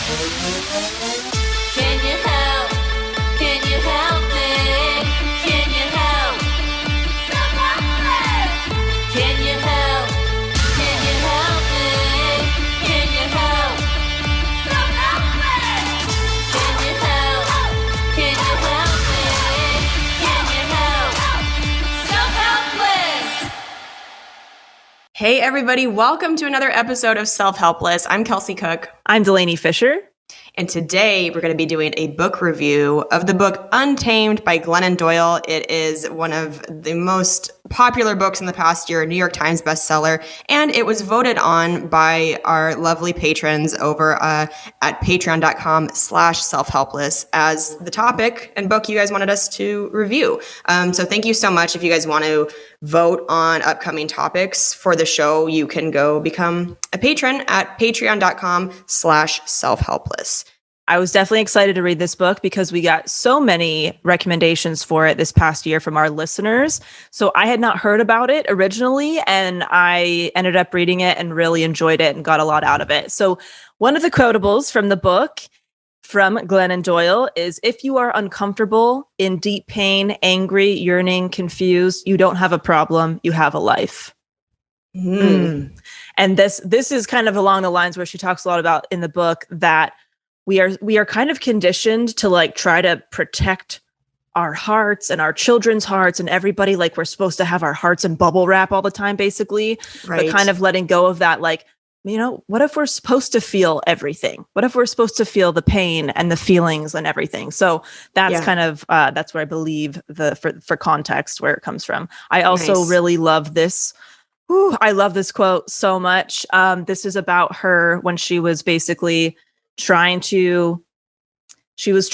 Can you help? Can you help me? Can you help? Self-Helpless! Can you help? Can you help me? Can you help? Self-Helpless! Can you help? Can you help me? Can you help? Self-Helpless! Hey everybody, welcome to another episode of Self-Helpless. I'm Kelsey Cook. I'm Delanie Fisher. And today we're going to be doing a book review of the book Untamed by Glennon Doyle. It is one of the most popular books in the past year, a New York Times bestseller, and it was voted on by our lovely patrons over at patreon.com/selfhelpless as the topic and book you guys wanted us to review. So thank you so much. If you guys want to vote on upcoming topics for the show, you can go become a patron at patreon.com/selfhelpless. I was definitely excited to read this book because we got so many recommendations for it this past year from our listeners. So I had not heard about it originally, and I ended up reading it and really enjoyed it and got a lot out of it. So one of the quotables from the book from Glennon Doyle is, "If you are uncomfortable, in deep pain, angry, yearning, confused, you don't have a problem, you have a life." And this is kind of along the lines where she talks a lot about in the book that we are kind of conditioned to like try to protect our hearts and our children's hearts and everybody, like we're supposed to have our hearts in bubble wrap all the time, basically. Right. But kind of letting go of that, like, you know, what if we're supposed to feel everything? What if we're supposed to feel the pain and the feelings and everything? So that's kind of that's where I believe for context where it comes from. I also really love this. I love this quote so much. This is about her when she was basically she was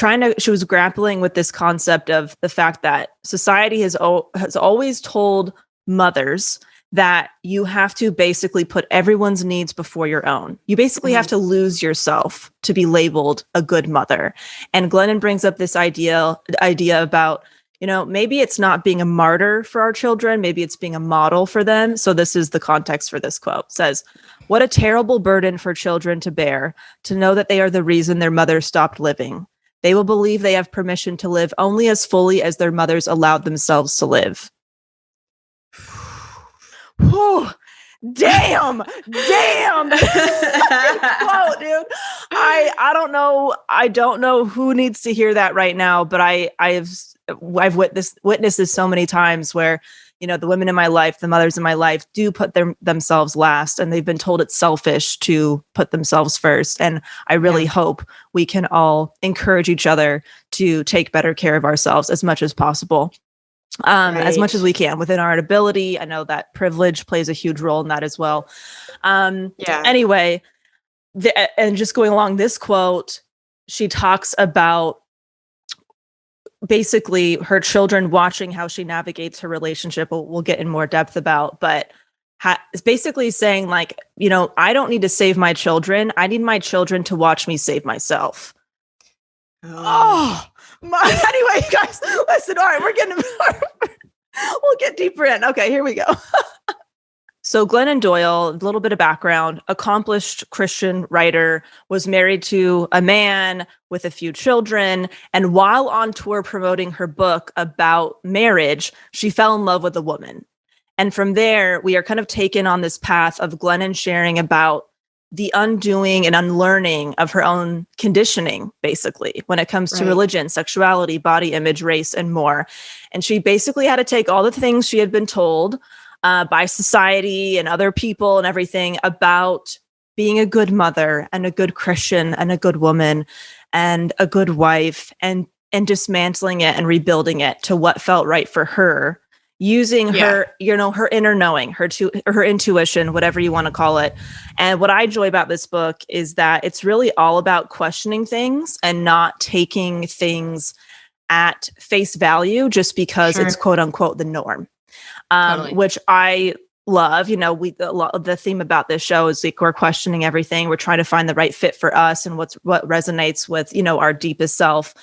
grappling with this concept of the fact that society has always told mothers that you have to basically put everyone's needs before your own. You basically have to lose yourself to be labeled a good mother. And Glennon brings up this idea about, you know, maybe it's not being a martyr for our children, maybe it's being a model for them. So this is the context for this quote. It says, "What a terrible burden for children to bear, to know that they are the reason their mother stopped living. They will believe they have permission to live only as fully as their mothers allowed themselves to live." Whew. Damn. Quote, dude. I don't know who needs to hear that right now, but I've witnessed this so many times where, you know, the women in my life, the mothers in my life do put themselves last, and they've been told it's selfish to put themselves first. And I really hope we can all encourage each other to take better care of ourselves as much as possible. As much as we can within our ability. I know that privilege plays a huge role in that as well. Anyway, and just going along this quote, she talks about basically her children watching how she navigates her relationship. We'll get in more depth about, but it's basically saying, like, you know, I don't need to save my children. I need my children to watch me save myself. Anyway, guys, listen. All right, we'll get deeper in. Okay, here we go. So Glennon Doyle, a little bit of background, accomplished Christian writer, was married to a man with a few children. And while on tour promoting her book about marriage, she fell in love with a woman. And from there, we are kind of taken on this path of Glennon sharing about the undoing and unlearning of her own conditioning, basically, when it comes to religion, sexuality, body image, race, and more. And she basically had to take all the things she had been told by society and other people and everything about being a good mother and a good Christian and a good woman and a good wife, and dismantling it and rebuilding it to what felt right for her, using her, you know, her inner knowing, her intuition, whatever you want to call it. And what I enjoy about this book is that it's really all about questioning things and not taking things at face value just because it's quote unquote the norm, which I love. You know, the theme about this show is like we're questioning everything. We're trying to find the right fit for us and what resonates with, you know, our deepest self.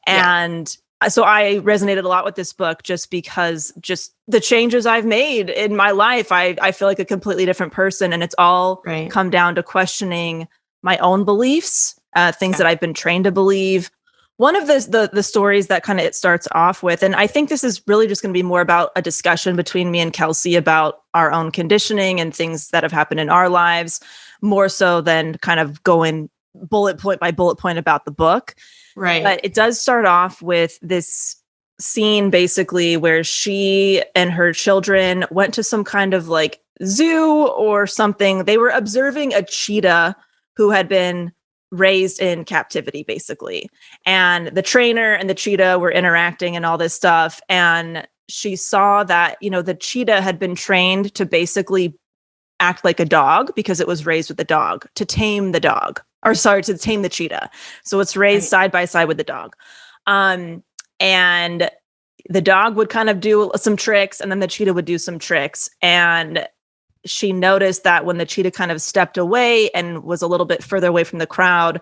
And so I resonated a lot with this book just because just the changes I've made in my life, I feel like a completely different person. And it's all come down to questioning my own beliefs things that I've been trained to believe. One of the stories that kind of it starts off with, and I think this is really just going to be more about a discussion between me and Kelsey about our own conditioning and things that have happened in our lives, more so than kind of going bullet point by bullet point about the book. Right. But it does start off with this scene basically where she and her children went to some kind of like zoo or something. They were observing a cheetah who had been raised in captivity, basically. And the trainer and the cheetah were interacting and all this stuff. And she saw that, the cheetah had been trained to basically act like a dog because it was raised with a dog, to tame the dog, or sorry, to tame the cheetah. So it's raised side by side with the dog. And the dog would kind of do some tricks, and then the cheetah would do some tricks. And she noticed that when the cheetah kind of stepped away and was a little bit further away from the crowd,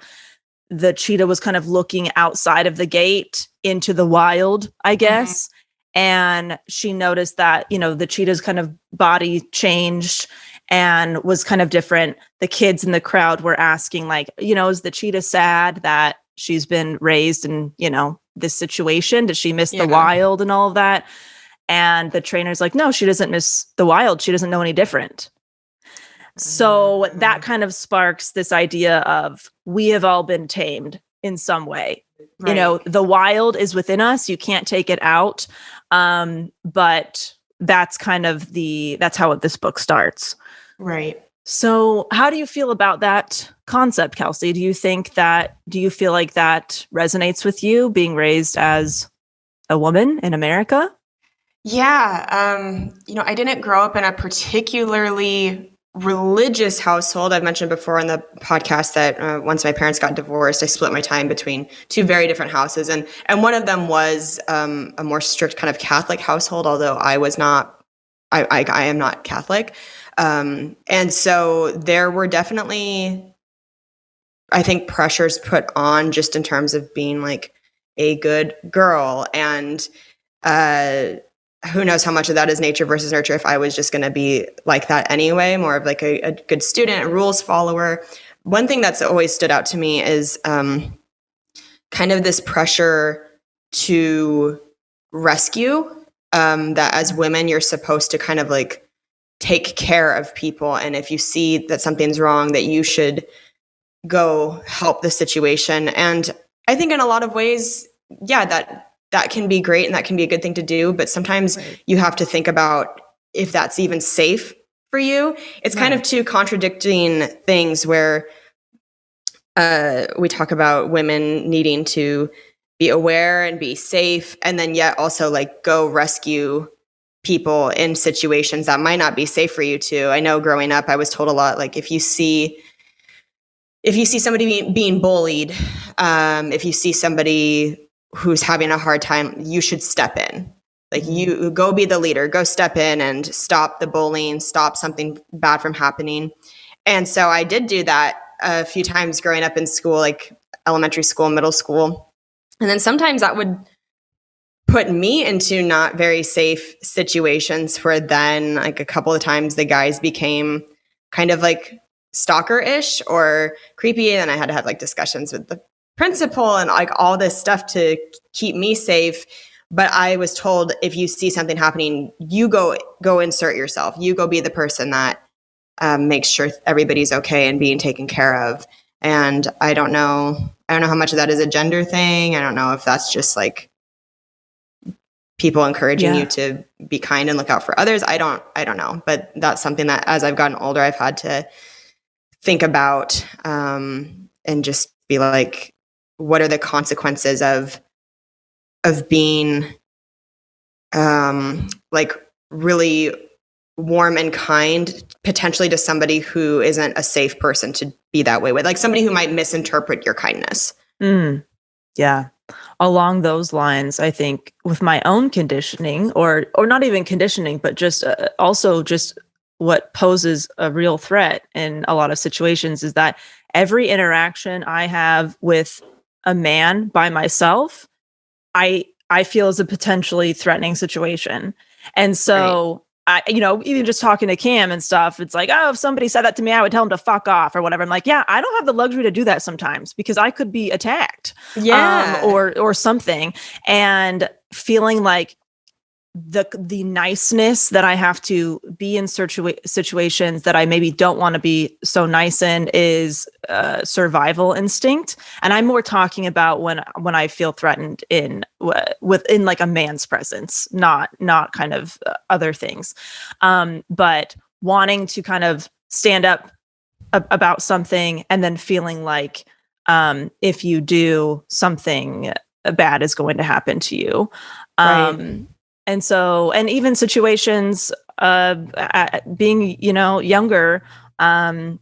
the cheetah was kind of looking outside of the gate into the wild, I guess. And she noticed that, the cheetah's kind of body changed and was kind of different. The kids in the crowd were asking, like, is the cheetah sad that she's been raised in, this situation? Did she miss the wild and all of that? And the trainer's like, no, she doesn't miss the wild. She doesn't know any different. So that kind of sparks this idea of we have all been tamed in some way. Right. The wild is within us. You can't take it out. But that's kind of that's how this book starts. Right. So how do you feel about that concept, Kelsey? Do you feel like that resonates with you, being raised as a woman in America? Yeah. I didn't grow up in a particularly religious household. I've mentioned before on the podcast that once my parents got divorced, I split my time between two very different houses. And one of them was a more strict kind of Catholic household, although I am not Catholic. And so there were definitely, I think, pressures put on just in terms of being like a good girl. And who knows how much of that is nature versus nurture if I was just going to be like that anyway, more of like a good student, a rules follower. One thing that's always stood out to me is kind of this pressure to rescue, that as women, you're supposed to kind of like take care of people. And if you see that something's wrong, that you should go help the situation. And I think in a lot of ways, that can be great and that can be a good thing to do. But sometimes you have to think about if that's even safe for you. It's kind of two contradicting things where we talk about women needing to be aware and be safe, and then yet also like go rescue people in situations that might not be safe for you too. I know growing up, I was told a lot, like if you see somebody being bullied, if you see somebody who's having a hard time, you should step in. Like you go be the leader, go step in and stop the bullying, stop something bad from happening. And so I did do that a few times growing up in school, like elementary school, middle school. And then sometimes that would put me into not very safe situations where then like a couple of times the guys became kind of like stalker-ish or creepy. And I had to have like discussions with the principal and like all this stuff to keep me safe. But I was told, if you see something happening, you go insert yourself. You go be the person that makes sure everybody's okay and being taken care of. And I don't know how much of that is a gender thing. I don't know if that's just like people encouraging you to be kind and look out for others. I don't know. But that's something that as I've gotten older, I've had to think about and just be like, what are the consequences of being like really warm and kind potentially to somebody who isn't a safe person to be that way with, like somebody who might misinterpret your kindness. Yeah. Along those lines, I think with my own conditioning or not even conditioning, but just also just what poses a real threat in a lot of situations is that every interaction I have with a man by myself, I feel is a potentially threatening situation. And so even just talking to Cam and stuff, it's like, oh, if somebody said that to me, I would tell them to fuck off or whatever. I'm like, yeah, I don't have the luxury to do that sometimes because I could be attacked, or something, and feeling like the niceness that I have to be in situations that I maybe don't want to be so nice in is survival instinct. And I'm more talking about when I feel threatened within like a man's presence, not kind of other things. But wanting to kind of stand up about something and then feeling like if you do, something bad is going to happen to you. Right. And so, and even situations, being, younger, in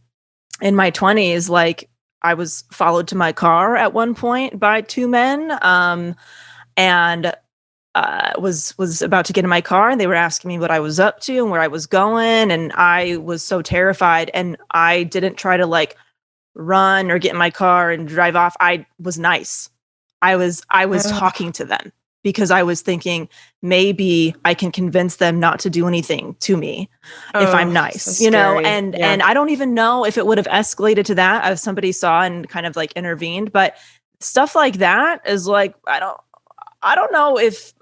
my 20s, like I was followed to my car at one point by two men, and was about to get in my car, and they were asking me what I was up to and where I was going. And I was so terrified, and I didn't try to like run or get in my car and drive off. I was nice. I was talking to them, because I was thinking maybe I can convince them not to do anything to me if I'm nice, so scary. and I don't even know if it would have escalated to that if somebody saw and kind of like intervened. But stuff like that is like, I don't know if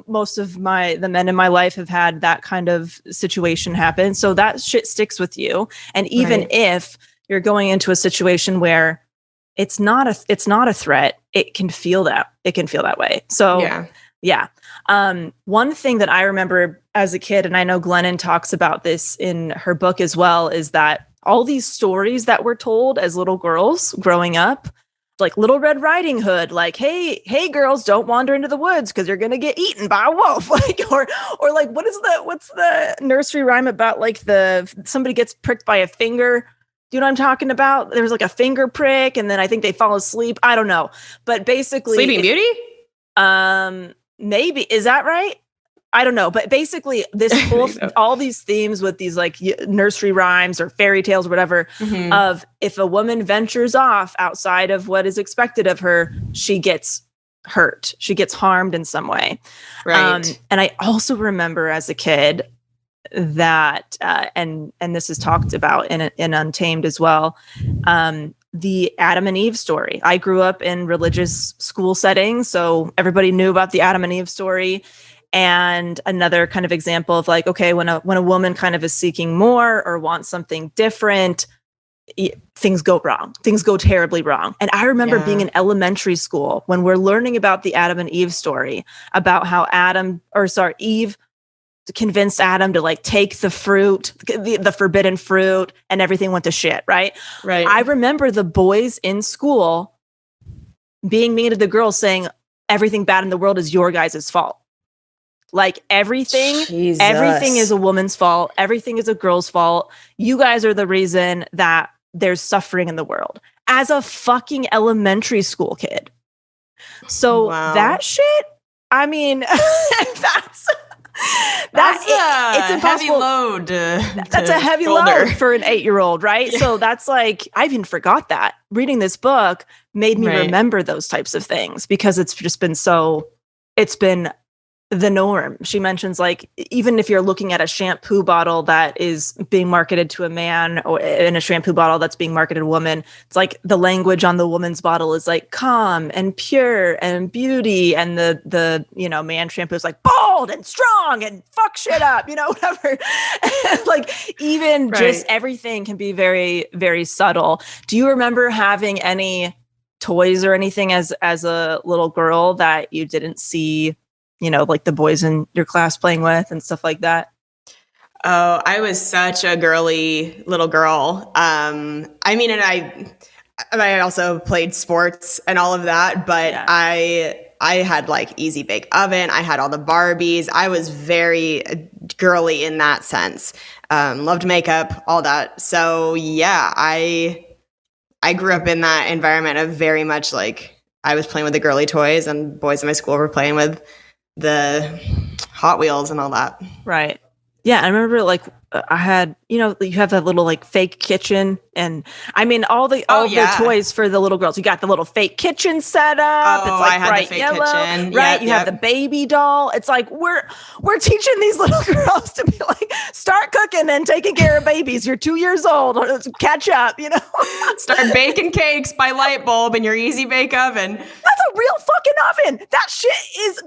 most of the men in my life have had that kind of situation happen. So that shit sticks with you. And even if you're going into a situation where it's not a threat, it can feel that way. So yeah. One thing that I remember as a kid, and I know Glennon talks about this in her book as well, is that all these stories that were told as little girls growing up, like Little Red Riding Hood, like, hey girls, don't wander into the woods because you're going to get eaten by a wolf. Like, or like, what's the nursery rhyme about like somebody gets pricked by a finger? Do you know what I'm talking about? There was like a finger prick, and then I think they fall asleep. I don't know. But basically Sleeping Beauty? Maybe. Is that right? I don't know. But basically this whole, all these themes with these like nursery rhymes or fairy tales or whatever, of if a woman ventures off outside of what is expected of her, she gets hurt. She gets harmed in some way. Right. And I also remember as a kid that, and this is talked about in Untamed as well, the Adam and Eve story. I grew up in religious school settings, so everybody knew about the Adam and Eve story. And another kind of example of like, okay, when a woman kind of is seeking more or wants something different, things go wrong. Things go terribly wrong. And I remember being in elementary school when we're learning about the Adam and Eve story, about how Eve convinced Adam to like take the fruit, the forbidden fruit, and everything went to shit. Right. I remember the boys in school being mean to the girls, saying everything bad in the world is your guys' fault. Like everything is a woman's fault. Everything is a girl's fault. You guys are the reason that there's suffering in the world, as a fucking elementary school kid. So that shit, I mean, it's impossible. Heavy load. That's a heavy load for an 8-year-old, right? So that's like, I even forgot that. Reading this book made me remember those types of things, because it's just been it's been the norm. She mentions like, even if you're looking at a shampoo bottle that is being marketed to a man, or in a shampoo bottle that's being marketed to a woman, it's like the language on the woman's bottle is like calm and pure and beauty, and the man shampoo is like bold and strong and fuck shit up, whatever. Like even just everything can be very, very subtle. Do you remember having any toys or anything as a little girl that you didn't see, like the boys in your class playing with and stuff like that? Oh, I was such a girly little girl. I mean, and I also played sports and all of that, but I had like Easy Bake Oven. I had all the Barbies. I was very girly in that sense. Loved makeup, all that. So yeah, I grew up in that environment of very much like I was playing with the girly toys, and boys in my school were playing with the Hot Wheels and all that. Right. Yeah, I remember like I had, you have that little like fake kitchen, and I mean all the toys for the little girls. You got the little fake kitchen set up. It's Oh, like I had the bright fake yellow, kitchen. right? Yep, You have the yep. baby doll. It's like we're teaching these little girls to be like, start cooking and taking care of babies. You're 2 years old. Let's catch up. Start baking cakes by light bulb in your easy bake oven. That's a real fucking oven. That shit is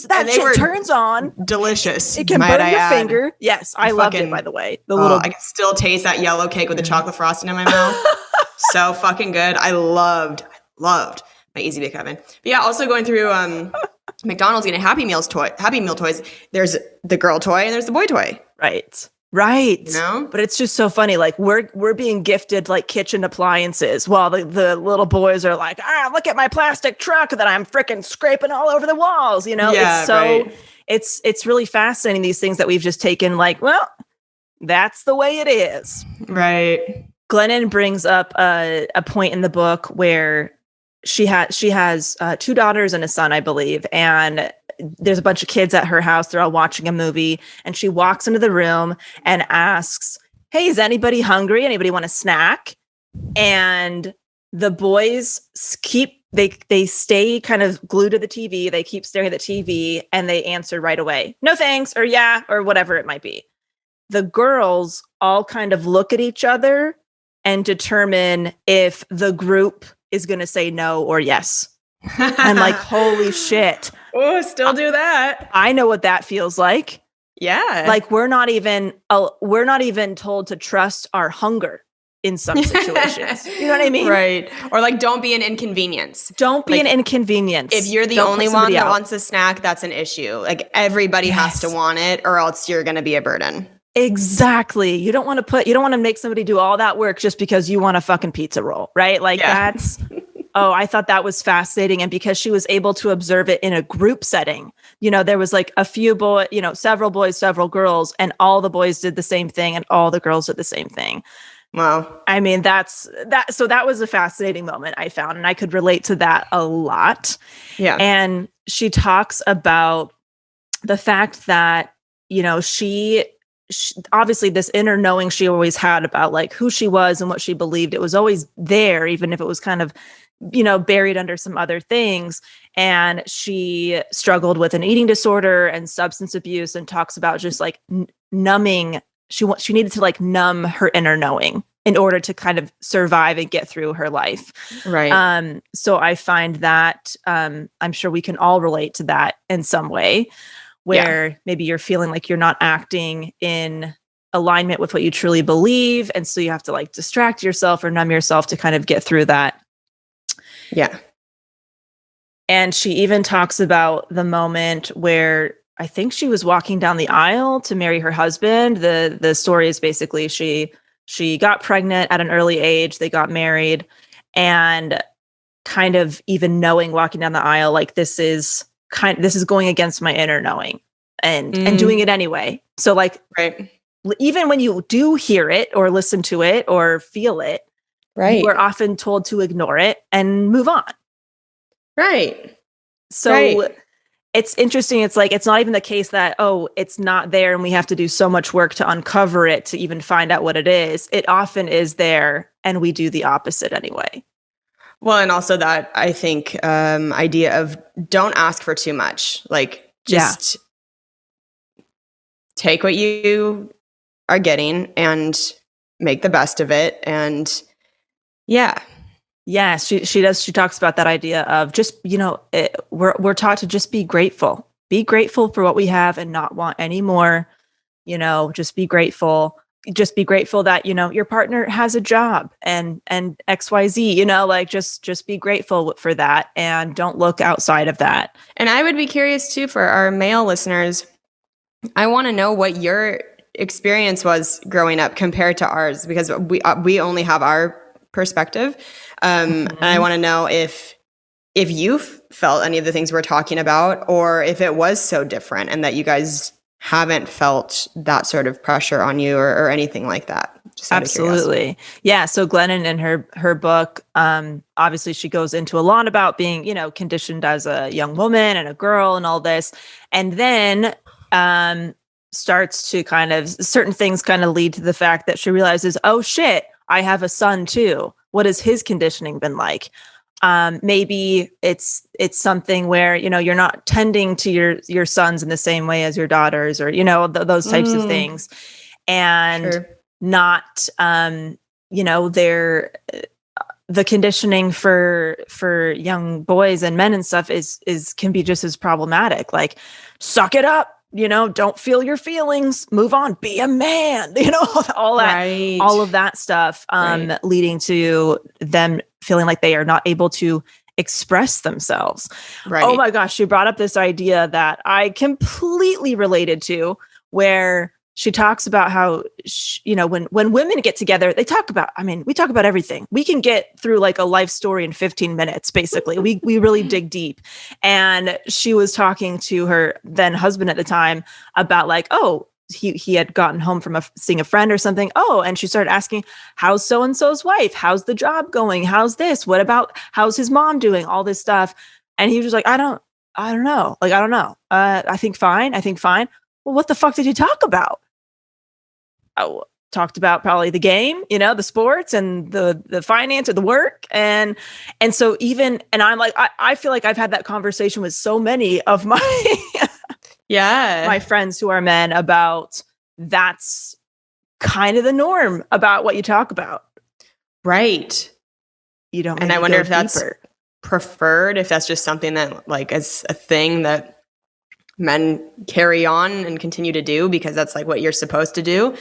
that shit turns on. Delicious. It can burn your finger. Yes, I loved it, by the way. I can still taste that yellow cake with the chocolate frosting in my mouth. So fucking good. I loved my easy bake oven. But yeah, also going through McDonald's getting Happy Meal toys. There's the girl toy and there's the boy toy. Right. But it's just so funny. Like we're being gifted like kitchen appliances while the little boys are like, look at my plastic truck that I'm freaking scraping all over the walls. Yeah, it's so right. it's really fascinating, these things that we've just taken like, well, that's the way it is. Right. Glennon brings up a point in the book where she has 2 daughters and a son, I believe, and there's a bunch of kids at her house. They're all watching a movie, and she walks into the room and asks, "Hey, is anybody hungry? Anybody want a snack?" And the boys they stay kind of glued to the TV. They keep staring at the TV, and they answer right away, "No thanks," or "Yeah," or whatever it might be. The girls all kind of look at each other and determine if the group is going to say no or yes. I'm like, holy shit. Oh, still do that. I know what that feels like. Yeah. Like we're not even told to trust our hunger in some situations. You know what I mean? Right. Or like, don't be an inconvenience. Don't be an inconvenience. If you're the only one that wants a snack, that's an issue. Like everybody has to want it, or else you're going to be a burden. Exactly. You don't want to make somebody do all that work just because you want a fucking pizza roll, right? Like that's, I thought that was fascinating. And because she was able to observe it in a group setting, there was like a few several boys, several girls, and all the boys did the same thing and all the girls did the same thing. Wow. I mean, so that was a fascinating moment I found, and I could relate to that a lot. Yeah. And she talks about the fact that, she obviously this inner knowing she always had about like who she was and what she believed, it was always there, even if it was kind of, buried under some other things. And she struggled with an eating disorder and substance abuse, and talks about just like numbing. She needed to like numb her inner knowing in order to kind of survive and get through her life. Right. So I find that I'm sure we can all relate to that in some way, where maybe you're feeling like you're not acting in alignment with what you truly believe. And so you have to like distract yourself or numb yourself to kind of get through that. Yeah. And she even talks about the moment where I think she was walking down the aisle to marry her husband. The story is basically she got pregnant at an early age. They got married, and kind of even knowing walking down the aisle, like this is going against my inner knowing and doing it anyway. So like, right. Even when you do hear it or listen to it or feel it, right, we're often told to ignore it and move on. Right. So it's interesting. It's like, it's not even the case that, it's not there and we have to do so much work to uncover it to even find out what it is. It often is there and we do the opposite anyway. Well, and also that I think idea of don't ask for too much. Like just take what you are getting and make the best of it. And she does. She talks about that idea of just, we're taught to just be grateful for what we have and not want any more, just be grateful. Just be grateful that, your partner has a job and XYZ, like just be grateful for that and don't look outside of that. And I would be curious too, for our male listeners, I want to know what your experience was growing up compared to ours, because we only have our perspective. And I want to know if you felt any of the things we're talking about, or if it was so different and that you guys haven't felt that sort of pressure on you or anything like that. Just absolutely. Yeah. So Glennon in her book, obviously she goes into a lot about being, conditioned as a young woman and a girl and all this. And then starts to certain things kind of lead to the fact that she realizes, oh shit, I have a son too. What has his conditioning been like? Maybe it's something where, you're not tending to your sons in the same way as your daughters, or, those types of things. And Sure. not, they're, the conditioning for young boys and men and stuff can be just as problematic. Like, suck it up, don't feel your feelings, move on, be a man, all that, Right. all of that stuff, Right. leading to them feeling like they are not able to express themselves. Right. Oh my gosh, she brought up this idea that I completely related to, where she talks about how, when women get together, we talk about everything. We can get through like a life story in 15 minutes, basically. We really dig deep. And she was talking to her then husband at the time about like, oh, he had gotten home from seeing a friend or something. Oh, and she started asking, how's so-and-so's wife? How's the job going? How's this? What about, how's his mom doing? All this stuff. And he was just like, I don't know. Like, I don't know. I think fine. Well, what the fuck did you talk about? I talked about probably the game, the sports and the finance or the work. And so and I'm like, I feel like I've had that conversation with so many of my, my friends who are men about that's kind of the norm about what you talk about. Right. You don't. And I wonder if that's preferred, if that's just something that like is a thing that men carry on and continue to do because that's like what you're supposed to do.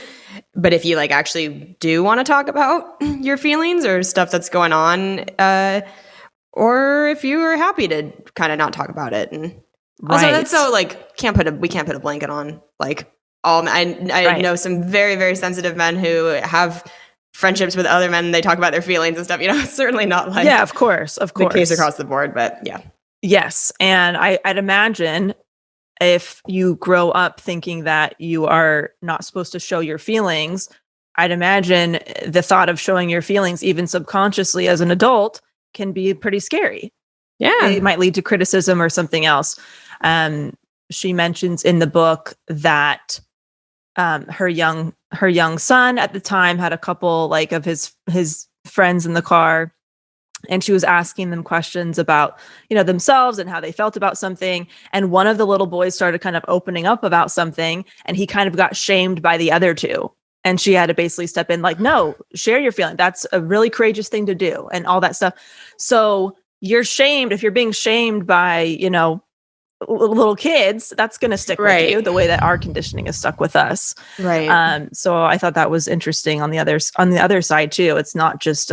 But if you like actually do want to talk about your feelings or stuff that's going on, or if you are happy to kind of not talk about it. And also that's so like, we can't put a blanket on like all men. I know some very, very sensitive men who have friendships with other men and they talk about their feelings and stuff. It's certainly not like of course the case across the board, but yeah. Yes. And I'd imagine if you grow up thinking that you are not supposed to show your feelings, I'd imagine the thought of showing your feelings, even subconsciously as an adult, can be pretty scary. Yeah. It might lead to criticism or something else. She mentions in the book that her young son at the time had a couple like of his friends in the car. And she was asking them questions about, themselves and how they felt about something. And one of the little boys started kind of opening up about something, and he kind of got shamed by the other two. And she had to basically step in like, no, share your feeling. That's a really courageous thing to do and all that stuff. So you're shamed. If you're being shamed by, little kids, that's going to stick with you the way that our conditioning is stuck with us. Right. So I thought that was interesting on the other side too. It's not just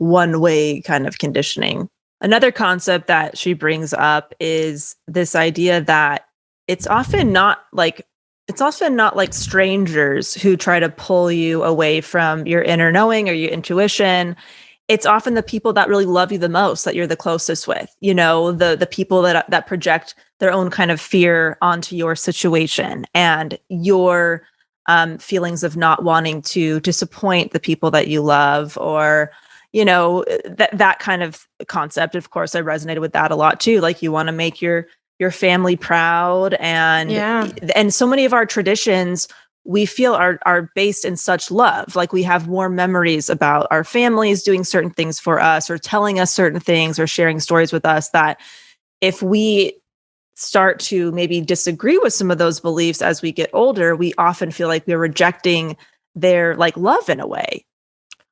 one-way kind of conditioning. Another concept that she brings up is this idea that it's often not like strangers who try to pull you away from your inner knowing or your intuition. It's often the people that really love you the most, that you're the closest with, the people that project their own kind of fear onto your situation and your feelings of not wanting to disappoint the people that you love, or that kind of concept. Of course, I resonated with that a lot too. Like, you want to make your family proud, and so many of our traditions we feel are based in such love. Like, we have more memories about our families doing certain things for us, or telling us certain things, or sharing stories with us, that if we start to maybe disagree with some of those beliefs as we get older, we often feel like we're rejecting their like love in a way.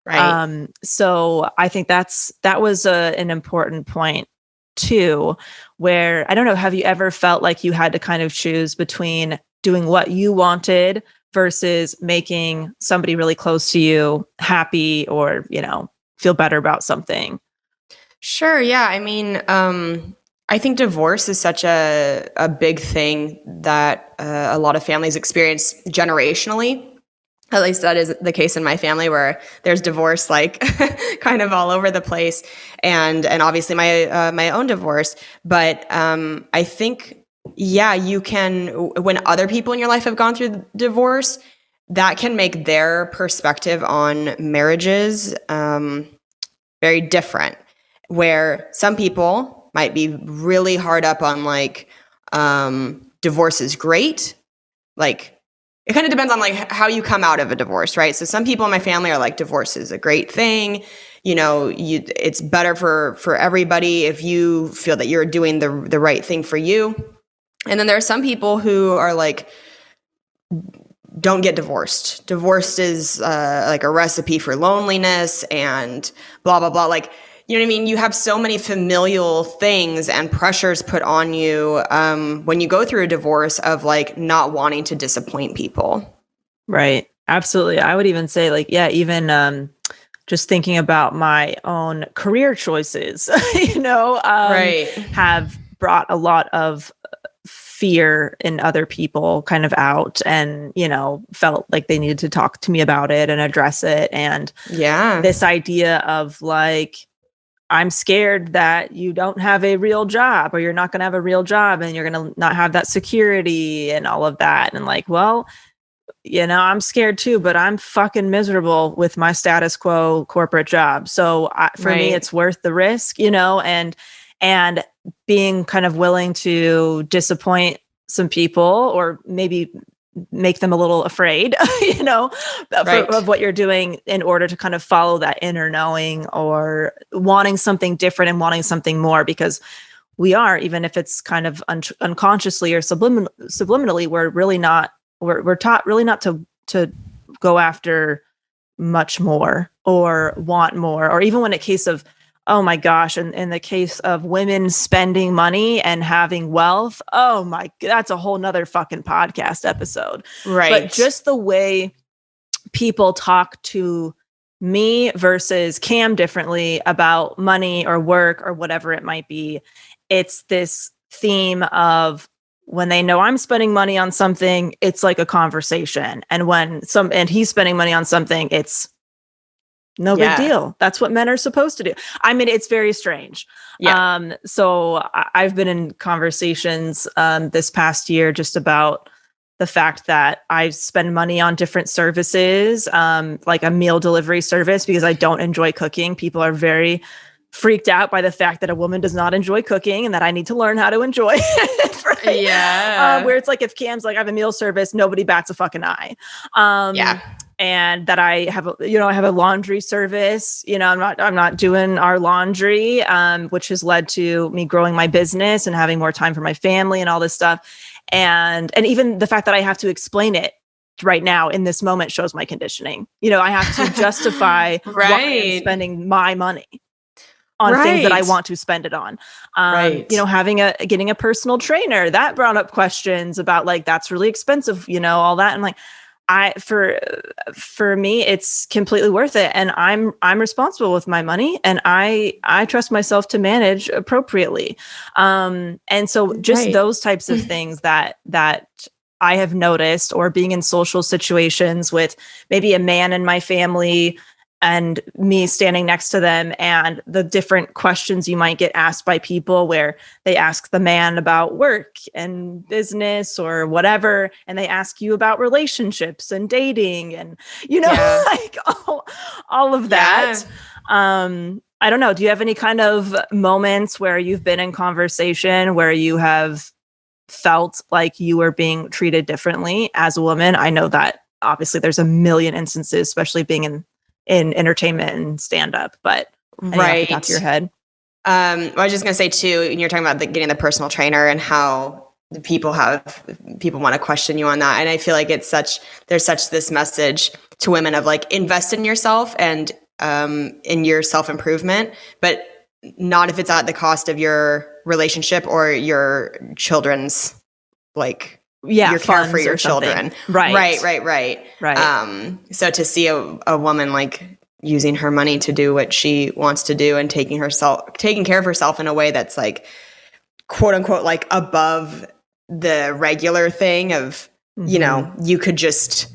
Right. So I think that was an important point too, where, I don't know, have you ever felt like you had to kind of choose between doing what you wanted versus making somebody really close to you happy, or, feel better about something? Sure. Yeah. I mean, I think divorce is such a big thing that a lot of families experience generationally. At least that is the case in my family, where there's divorce like kind of all over the place, and obviously my own divorce. But I think, you can, when other people in your life have gone through divorce, that can make their perspective on marriages very different. Where some people might be really hard up on like divorce is great, like it kind of depends on like how you come out of a divorce, right? So some people in my family are like, divorce is a great thing. It's better for everybody if you feel that you're doing the right thing for you. And then there are some people who are like, don't get divorced. Divorced is like a recipe for loneliness and blah, blah, blah. Like, you know what I mean? You have so many familial things and pressures put on you when you go through a divorce of like not wanting to disappoint people. Right. Absolutely. I would even say like, yeah, even just thinking about my own career choices, Right. have brought a lot of fear in other people kind of out and, felt like they needed to talk to me about it and address it. And this idea of like, I'm scared that you don't have a real job or you're not going to have a real job and you're going to not have that security and all of that. And like, well, I'm scared too, but I'm fucking miserable with my status quo corporate job. So for me, it's worth the risk, and being kind of willing to disappoint some people or maybe make them a little afraid, of what you're doing in order to kind of follow that inner knowing or wanting something different and wanting something more, because we are, even if it's kind of unconsciously or subliminally, we're taught really not to go after much more or want more, or even when in case of, oh my gosh, in the case of women spending money and having wealth, oh my, that's a whole nother fucking podcast episode. Right. But just the way people talk to me versus Cam differently about money or work or whatever it might be, it's this theme of when they know I'm spending money on something, it's like a conversation. And and he's spending money on something, it's no big deal. That's what men are supposed to do. I mean, it's very strange. Yeah. So I've been in conversations this past year just about the fact that I spend money on different services, like a meal delivery service, because I don't enjoy cooking. People are very freaked out by the fact that a woman does not enjoy cooking and that I need to learn how to enjoy it. Right? Yeah. Where it's like, if Cam's like, I have a meal service, nobody bats a fucking eye. And that I have a laundry service, I'm not doing our laundry, which has led to me growing my business and having more time for my family and all this stuff. And even the fact that I have to explain it right now in this moment shows my conditioning. I have to justify why I'm spending my money on things that I want to spend it on. Getting a personal trainer, that brought up questions about like, that's really expensive, all that. And like, for me, it's completely worth it. And I'm responsible with my money, and I trust myself to manage appropriately. And so just those types of things that I have noticed, or being in social situations with maybe a man in my family and me standing next to them, and the different questions you might get asked by people where they ask the man about work and business or whatever, and they ask you about relationships and dating and, like all of that. I don't know. Do you have any kind of moments where you've been in conversation where you have felt like you were being treated differently as a woman? I know that obviously there's a million instances, especially being in entertainment and stand-up, but off the top of your head. I was just going to say too, you're talking about getting the personal trainer and how people want to question you on that. And I feel like there's such this message to women of like, invest in yourself and in your self-improvement, but not if it's at the cost of your relationship or your children's like, your care for your children. Right. So to see a woman like using her money to do what she wants to do and taking care of herself in a way that's like, quote unquote, like above the regular thing of, you could just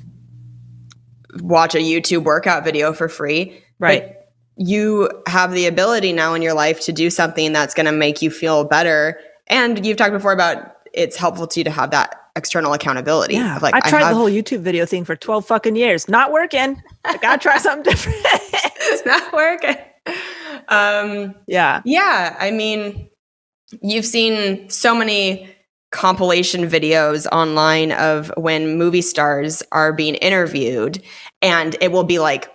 watch a YouTube workout video for free. Right. But you have the ability now in your life to do something that's going to make you feel better. And you've talked before about it's helpful to you to have that external accountability. Yeah. Of like, I tried the whole YouTube video thing for 12 fucking years. Not working. I gotta try something different. It's not working. Yeah. Yeah. I mean, you've seen so many compilation videos online of when movie stars are being interviewed, and it will be like,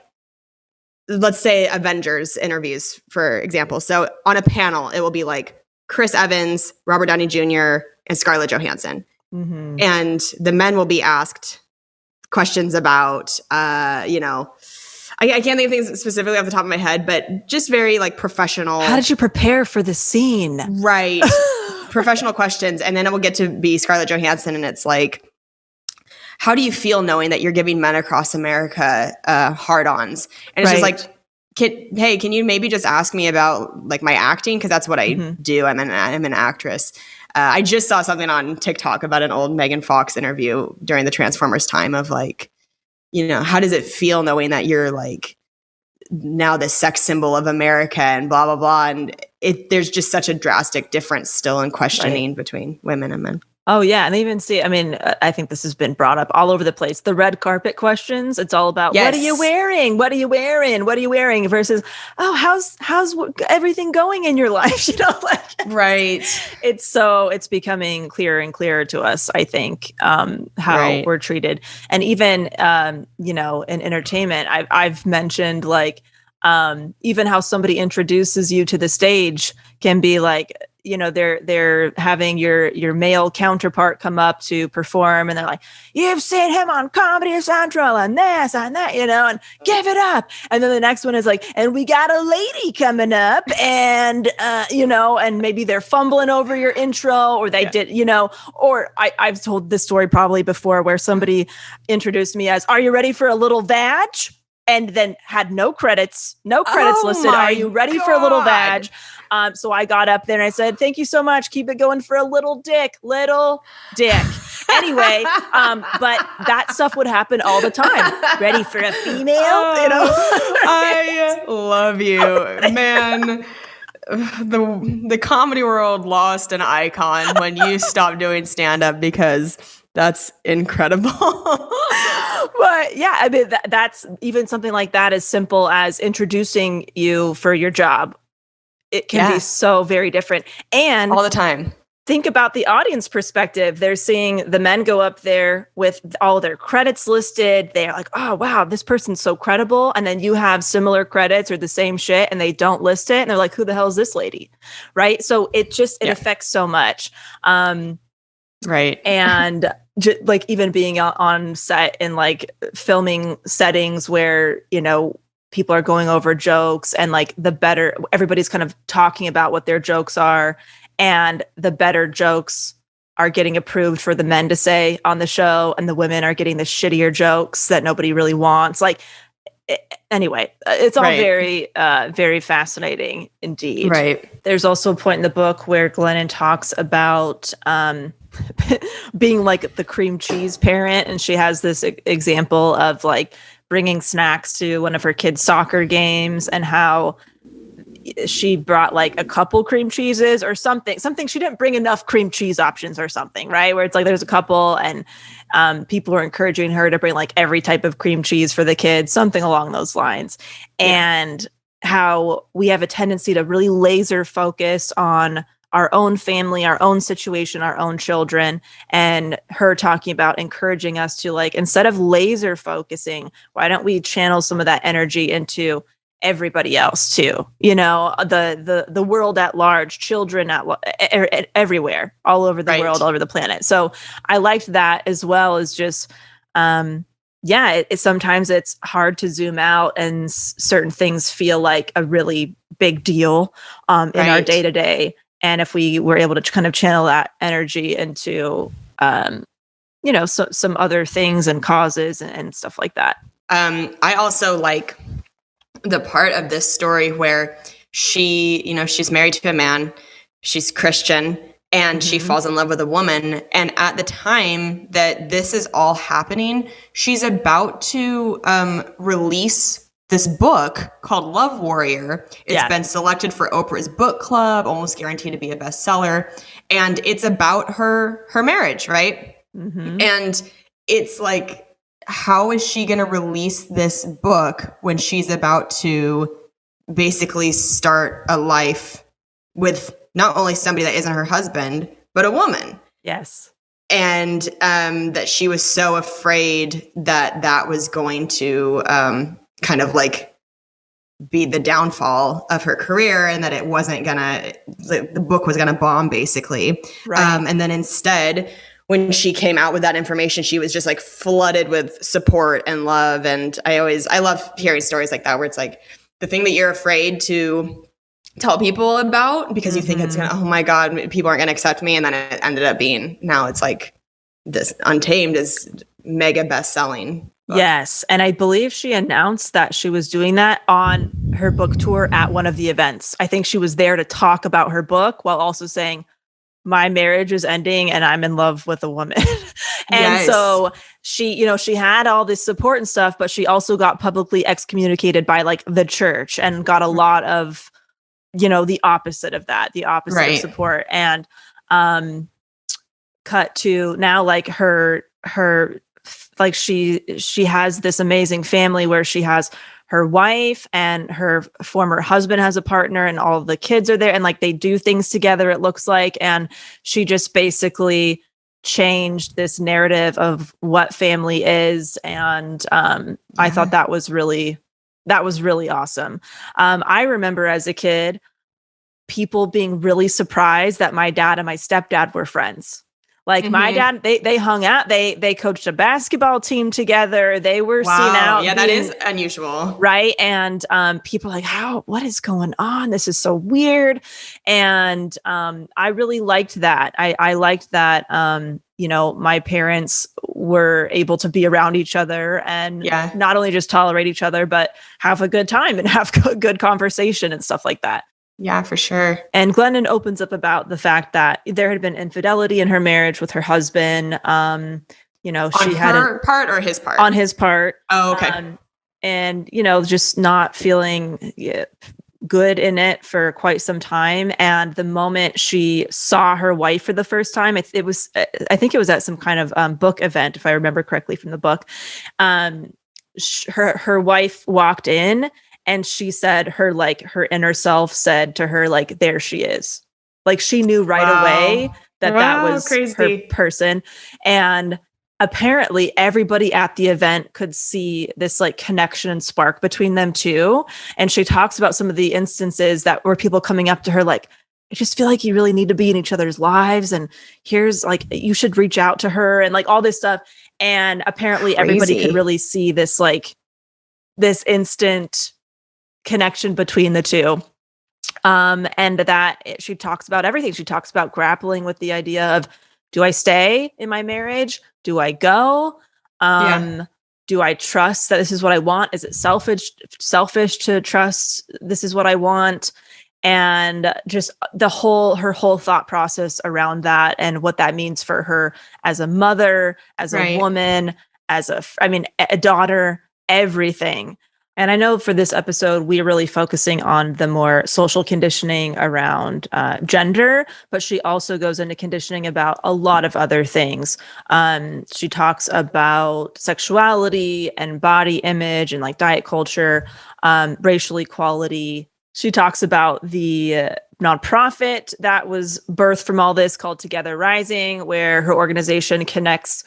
let's say Avengers interviews, for example. So on a panel, it will be like Chris Evans, Robert Downey Jr., and Scarlett Johansson. Mm-hmm. And the men will be asked questions about, you know, I can't think of things specifically off the top of my head, but just very like professional. How did you prepare for the scene? Right. Professional questions. And then it will get to be Scarlett Johansson. And it's like, how do you feel knowing that you're giving men across America hard-ons? And it's just like, can you maybe just ask me about like my acting? Because that's what I do. I'm an actress. I just saw something on TikTok about an old Megan Fox interview during the Transformers time of like, you know, how does it feel knowing that you're like now the sex symbol of America and blah, blah, blah. And there's just such a drastic difference still in questioning between women and men. Oh, yeah. And they even see, I mean, I think this has been brought up all over the place. The red carpet questions. It's all about, what are you wearing? What are you wearing? What are you wearing? Versus, oh, how's everything going in your life? You know, like, right. It's becoming clearer and clearer to us, I think, how we're treated. And even, you know, in entertainment, I've mentioned like, even how somebody introduces you to the stage can be like, you know, they're having your male counterpart come up to perform, and they're like, you've seen him on Comedy Central and this and that, you know, and give it up. And then the next one is like, and we got a lady coming up, and you know, and maybe they're fumbling over your intro, or they did, you know, or I've told this story probably before where somebody introduced me as, are you ready for a little vag? And then had no credits listed. Are you ready for a little vag? So I got up there and I said, thank you so much. Keep it going for a little dick. Anyway, but that stuff would happen all the time. Ready for a female? You know? I love you, man. The comedy world lost an icon when you stopped doing stand-up, because that's incredible. But yeah, I mean, that's even something like that, as simple as introducing you for your job. It can be so very different. And all the time. Think about the audience perspective. They're seeing the men go up there with all their credits listed. They're like, oh, wow, this person's so credible. And then you have similar credits or the same shit, and they don't list it. And they're like, who the hell is this lady? Right. So it affects so much. Right. And like even being on set in like filming settings where, you know, people are going over jokes, and like everybody's kind of talking about what their jokes are, and the better jokes are getting approved for the men to say on the show, and the women are getting the shittier jokes that nobody really wants. Like, anyway, it's all very, very fascinating indeed. Right. There's also a point in the book where Glennon talks about being like the cream cheese parent, and she has this example of like bringing snacks to one of her kids' soccer games, and how she brought like a couple cream cheeses or something. She didn't bring enough cream cheese options or something, right? Where it's like there's a couple, and people are encouraging her to bring like every type of cream cheese for the kids, something along those lines. And how we have a tendency to really laser focus on our own family, our own situation, our own children, and her talking about encouraging us to like, instead of laser focusing, why don't we channel some of that energy into everybody else too? You know, the world at large, children everywhere, all over the world, all over the planet. So I liked that, as well as just, sometimes it's hard to zoom out, and certain things feel like a really big deal in our day to day. And if we were able to kind of channel that energy into, you know, some other things and causes and stuff like that. I also like the part of this story where she's married to a man, she's Christian, and she falls in love with a woman. And at the time that this is all happening, she's about to release this book called Love Warrior. It's been selected for Oprah's book club, almost guaranteed to be a bestseller. And it's about her marriage, right? Mm-hmm. And it's like, how is she going to release this book when she's about to basically start a life with not only somebody that isn't her husband, but a woman? Yes. And that she was so afraid that that was going to kind of like be the downfall of her career, and that it wasn't gonna, the book was gonna bomb, basically. Right. And then instead, when she came out with that information, she was just like flooded with support and love. And I love hearing stories like that, where it's like the thing that you're afraid to tell people about because you think it's gonna, oh my God, people aren't gonna accept me. And then it ended up being, now it's like this Untamed is mega best-selling book. Yes. And I believe she announced that she was doing that on her book tour at one of the events. I think she was there to talk about her book while also saying, my marriage is ending and I'm in love with a woman. And Yes. so she had all this support and stuff, but she also got publicly excommunicated by like the church and got a lot of, the opposite of that, the opposite of Right. support. And cut to now, like her like she has this amazing family where she has her wife and her former husband has a partner, and all of the kids are there, and like they do things together, it looks like. And she just basically changed this narrative of what family is. And I thought that was really awesome. I remember as a kid, people being really surprised that my dad and my stepdad were friends. Like my dad, they hung out, they coached a basketball team together. They were seen out. Yeah, that is unusual. Right. And people like, what is going on? This is so weird. And I really liked that. I liked that, my parents were able to be around each other and not only just tolerate each other, but have a good time and have good conversation and stuff like that. Yeah, for sure. And Glennon opens up about the fact that there had been infidelity in her marriage with her husband. She had her part or his part? On his part. Oh, okay. And just not feeling good in it for quite some time. And the moment she saw her wife for the first time, I think it was at some kind of book event, if I remember correctly from the book. Her wife walked in. And she said her inner self said to her, like, there she is. Like she knew right away that was crazy. her person. And apparently everybody at the event could see this like connection and spark between them too. And she talks about some of the instances that were people coming up to her like, I just feel like you really need to be in each other's lives. And here's like, you should reach out to her and like all this stuff. And apparently everybody could really see this, like this instant connection between the two. And that she talks about everything. She talks about grappling with the idea of, do I stay in my marriage? Do I go? Do I trust that this is what I want? Is it selfish to trust this is what I want? And just her whole thought process around that and what that means for her as a mother, as a woman, as a daughter, everything. And I know for this episode, we're really focusing on the more social conditioning around gender, but she also goes into conditioning about a lot of other things. She talks about sexuality and body image and like diet culture, racial equality. She talks about the nonprofit that was birthed from all this called Together Rising, where her organization connects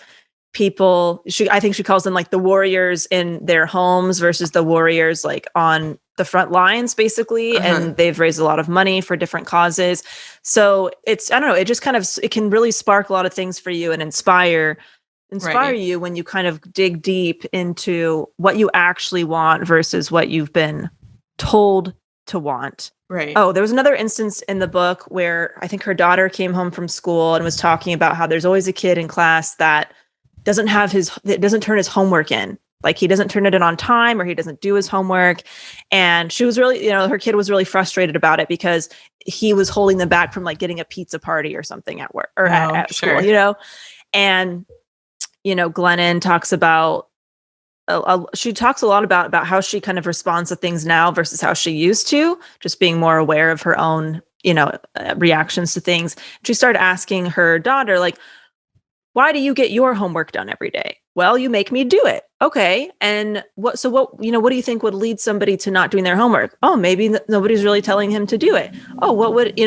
people. I think she calls them like the warriors in their homes versus the warriors like on the front lines, basically. And they've raised a lot of money for different causes. So it's, I don't know, it just kind of, it can really spark a lot of things for you and inspire you when you kind of dig deep into what you actually want versus what you've been told to want. Right. Oh, there was another instance in the book where I think her daughter came home from school and was talking about how there's always a kid in class that doesn't turn his homework in. Like he doesn't turn it in on time or he doesn't do his homework. And she was really, her kid was really frustrated about it because he was holding them back from like getting a pizza party or something at work or at school, And, Glennon talks about, she talks a lot about how she kind of responds to things now versus how she used to, just being more aware of her own, reactions to things. She started asking her daughter, like, why do you get your homework done every day? Well, you make me do it. Okay. And what do you think would lead somebody to not doing their homework? Oh, maybe nobody's really telling him to do it. Oh, what would,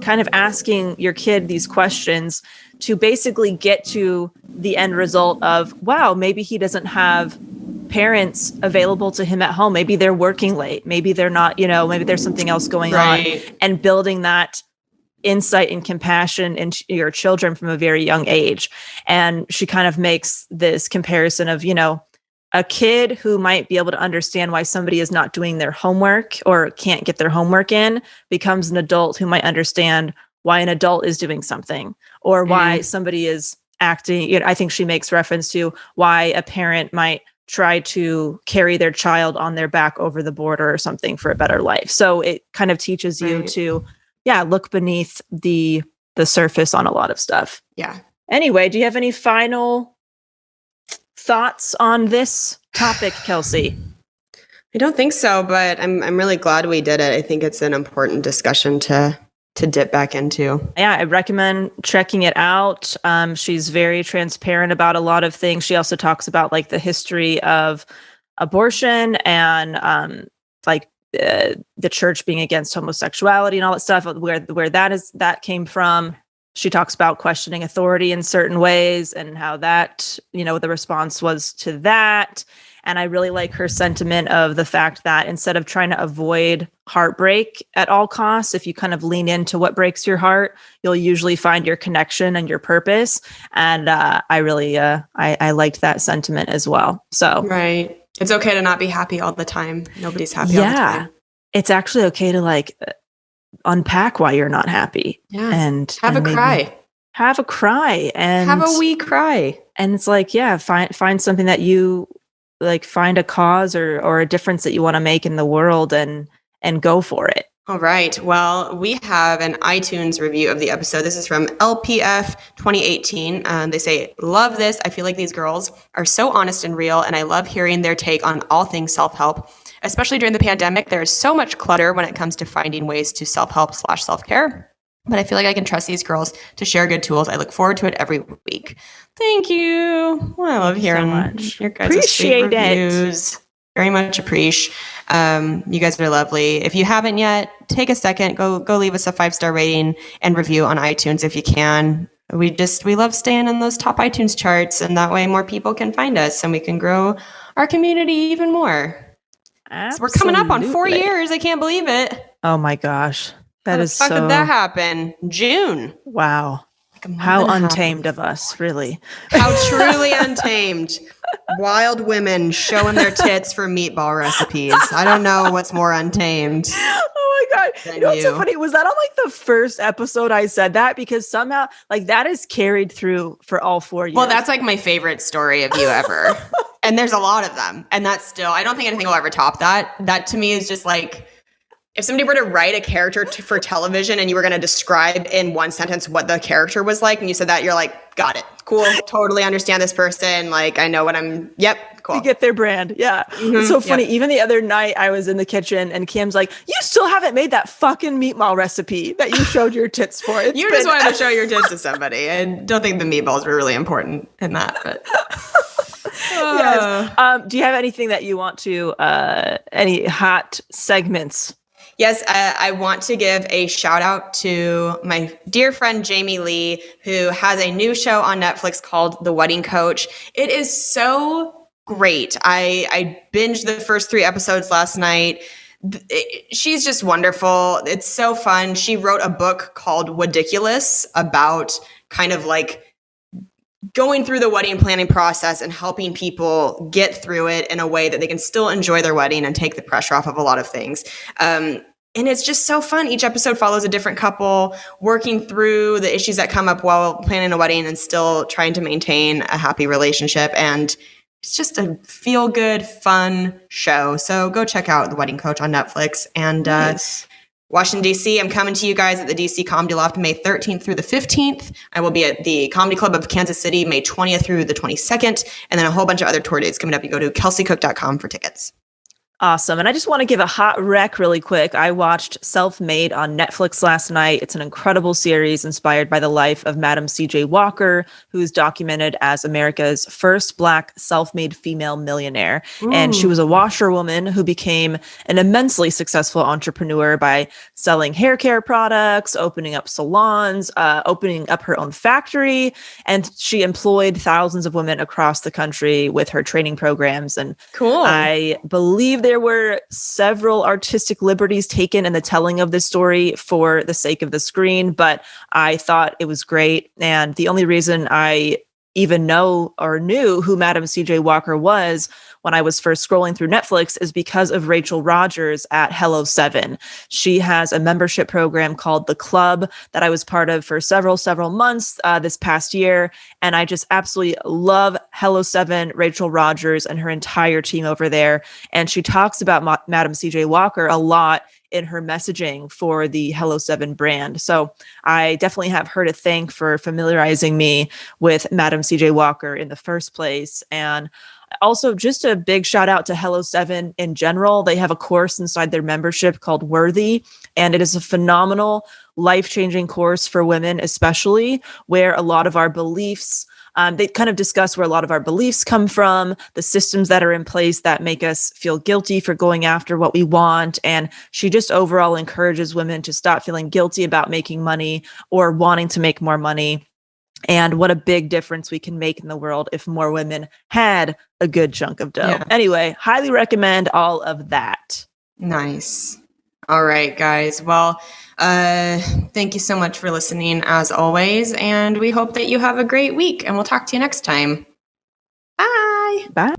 kind of asking your kid these questions to basically get to the end result of, wow, maybe he doesn't have parents available to him at home. Maybe they're working late. Maybe they're not, maybe there's something else going on, and building that insight and compassion into your children from a very young age. And she kind of makes this comparison of, a kid who might be able to understand why somebody is not doing their homework or can't get their homework in becomes an adult who might understand why an adult is doing something, or why somebody is acting. I think she makes reference to why a parent might try to carry their child on their back over the border or something for a better life. So it kind of teaches you to, look beneath the surface on a lot of stuff. Yeah. Anyway, do you have any final thoughts on this topic, Kelsey? I don't think so, but I'm really glad we did it. I think it's an important discussion to dip back into. Yeah, I recommend checking it out. She's very transparent about a lot of things. She also talks about like the history of abortion and the church being against homosexuality and all that stuff, where that came from. She talks about questioning authority in certain ways and how that, the response was to that. And I really like her sentiment of the fact that instead of trying to avoid heartbreak at all costs, if you kind of lean into what breaks your heart, you'll usually find your connection and your purpose. And I really, I liked that sentiment as well. So, right. It's okay to not be happy all the time. Nobody's happy all the time. It's actually okay to unpack why you're not happy. Yeah. And have a cry. Have a cry. And have a wee cry. And it's find something that you find a cause or a difference that you want to make in the world and go for it. All right. Well, we have an iTunes review of the episode. This is from LPF 2018. They say, love this. I feel like these girls are so honest and real, and I love hearing their take on all things self-help. Especially during the pandemic, there is so much clutter when it comes to finding ways to self-help / self-care. But I feel like I can trust these girls to share good tools. I look forward to it every week. Thank you. Well, I love hearing your guys' appreciate reviews. Very much appreciate. You guys are lovely. If you haven't yet, take a second, go leave us a 5-star rating and review on iTunes if you can. We love staying in those top iTunes charts, and that way more people can find us and we can grow our community even more. So we're coming up on 4 years. I can't believe it. Oh my gosh. That is so... How did that happen? June. Wow. How untamed of us, really. How truly untamed. Wild women showing their tits for meatball recipes. I don't know what's more untamed. Oh my God. You know what's so funny? Was that on the first episode I said that? Because somehow that is carried through for all 4 years. Well, that's my favorite story of you ever. And there's a lot of them. And that's still, I don't think anything will ever top that. That to me is just if somebody were to write a character for television and you were going to describe in one sentence what the character was like, and you said that, you're like, got it. Cool. Totally understand this person. I know what yep. Cool. You get their brand. Yeah. Mm-hmm. It's so funny. Yep. Even the other night I was in the kitchen and Kim's like, you still haven't made that fucking meatball recipe that you showed your tits for. You just wanted to show your tits to somebody. I don't think the meatballs were really important in that, but... Yes. Do you have anything that you want to, any hot segments? Yes, I want to give a shout out to my dear friend Jamie Lee, who has a new show on Netflix called The Wedding Coach. It is so great. I binged the first 3 episodes last night. She's just wonderful. It's so fun. She wrote a book called Ridiculous about kind of going through the wedding planning process and helping people get through it in a way that they can still enjoy their wedding and take the pressure off of a lot of things. And it's just so fun. Each episode follows a different couple working through the issues that come up while planning a wedding and still trying to maintain a happy relationship. And it's just a feel-good, fun show. So go check out The Wedding Coach on Netflix. And nice. Washington, D.C., I'm coming to you guys at the D.C. Comedy Loft May 13th through the 15th. I will be at the Comedy Club of Kansas City May 20th through the 22nd. And then a whole bunch of other tour dates coming up. You go to kelseycook.com for tickets. Awesome. And I just want to give a hot rec really quick. I watched Self-Made on Netflix last night. It's an incredible series inspired by the life of Madam C.J. Walker, who is documented as America's first Black self-made female millionaire. And she was a washerwoman who became an immensely successful entrepreneur by selling hair care products, opening up salons, opening up her own factory. And she employed thousands of women across the country with her training programs. And Cool. I believe there were several artistic liberties taken in the telling of this story for the sake of the screen, but I thought it was great. And the only reason I even know or knew who Madam C.J. Walker was when I was first scrolling through Netflix is because of Rachel Rogers at Hello 7. She has a membership program called The Club that I was part of for several months this past year. And I just absolutely love Hello 7, Rachel Rogers, and her entire team over there. And she talks about Madam C.J. Walker a lot in her messaging for the Hello 7 brand. So I definitely have her to thank for familiarizing me with Madam C.J. Walker in the first place. And also just a big shout out to Hello 7 in general. They have a course inside their membership called Worthy, and it is a phenomenal, life-changing course for women, especially where a lot of our beliefs they kind of discuss where a lot of our beliefs come from, the systems that are in place that make us feel guilty for going after what we want. And she just overall encourages women to stop feeling guilty about making money or wanting to make more money. And what a big difference we can make in the world if more women had a good chunk of dough. Yeah. Anyway, highly recommend all of that. Nice. All right, guys. Well, thank you so much for listening as always. And we hope that you have a great week, and we'll talk to you next time. Bye. Bye.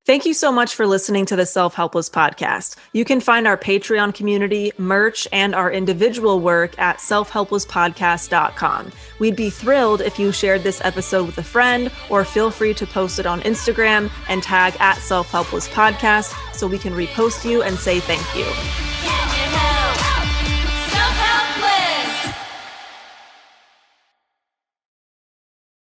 Thank you so much for listening to the Self-Helpless podcast. You can find our Patreon community, merch, and our individual work at selfhelplesspodcast.com. We'd be thrilled if you shared this episode with a friend, or feel free to post it on Instagram and tag at Self-Helpless Podcast so we can repost you and say thank you.